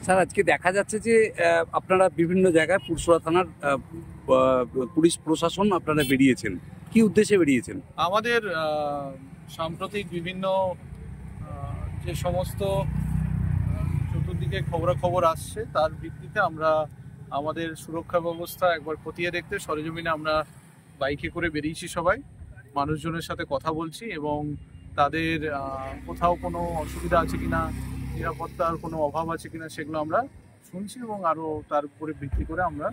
Sir, আজকে দেখা যাচ্ছে যে আপনারা বিভিন্ন জায়গায় পুরসরা থানার পুলিশ প্রশাসন আপনারা বেরিয়েছেন, কি উদ্দেশ্যে বেরিয়েছেন? আমাদের সাম্প্রতিক বিভিন্ন যে সমস্ত চতুর্দিকে খবরাখবর আসছে তার ভিত্তিতে আমরা আমাদের সুরক্ষা ব্যবস্থা একবার খতিয়ে দেখতে সরেজমিনে আমরা বাইকে করে বেরিয়েছি। সবাই মানুষজনের সাথে কথা বলছি এবং তাদের কোথাও কোনো অসুবিধা আছে কিনা, নিরাপত্তার কোনো অভাব আছে কিনা সেগুলো আমরা শুনছি এবং আরও তার উপরে ভিত্তি করে আমরা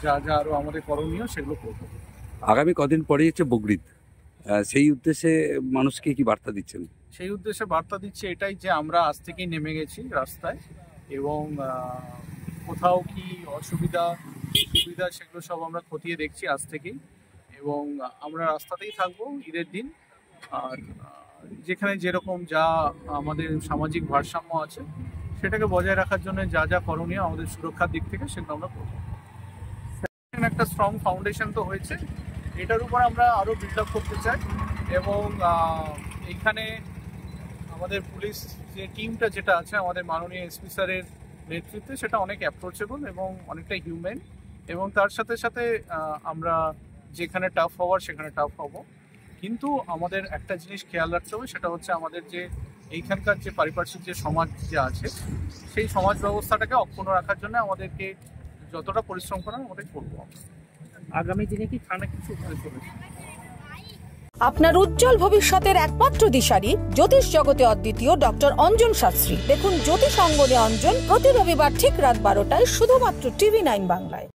যা যা আরও আমাদের করণীয় সেগুলো করব। আগামী কদিন পরেই হচ্ছে বকরিদ, সেই উদ্দেশ্যে মানুষকে কি বার্তা দিচ্ছেন? সেই উদ্দেশ্যে বার্তা দিচ্ছে এটাই যে আমরা আজ থেকেই নেমে গেছি রাস্তায় এবং কোথাও কি অসুবিধা সুবিধা সেগুলো সব আমরা খতিয়ে দেখছি আজ থেকেই এবং আমরা রাস্তাতেই থাকবো ঈদের দিন। আর যেখানে যেরকম যা আমাদের সামাজিক ভারসাম্য আছে সেটাকে বজায় রাখার জন্য যা যা করণীয় আমাদের সুরক্ষার দিক থেকে সেগুলো আমরা করবো। একটা স্ট্রং ফাউন্ডেশন তো হয়েছে, এটার উপর আমরা আরও বিল্ড আপ করতে চাই এবং এইখানে আমাদের পুলিশ যে টিমটা যেটা আছে আমাদের মাননীয় এসপি স্যারের নেতৃত্বে সেটা অনেক অ্যাপ্রোচেবল এবং অনেকটা হিউম্যান এবং তার সাথে সাথে আমরা যেখানে টাফ হওয়ার সেখানে টাফ হব। কিন্তু আমাদের একটা জিনিস খেয়াল রাখতে হবে, সেটা হচ্ছে আমাদের যে এইখানকার যে পারিপার্শ্বিক যে সমাজ যে আছে সেই সমাজ ব্যবস্থাটাকে অক্ষুণ্ণ রাখার জন্য আমাদেরকে যতটা পরিশ্রম করার আমাদের করবো। আগামী দিনে কি থানা কিছু উপরে চলেছে? আপনার উজ্জ্বল ভবিষ্যতের একমাত্র দিশারি জ্যোতিষ জগতে অদ্বিতীয় ডক্টর অঞ্জন শাস্ত্রী। দেখুন জ্যোতিষ অঙ্গনে অঞ্জন প্রতি রবিবার ঠিক রাত 12টায় শুধুমাত্র TV9 বাংলায়।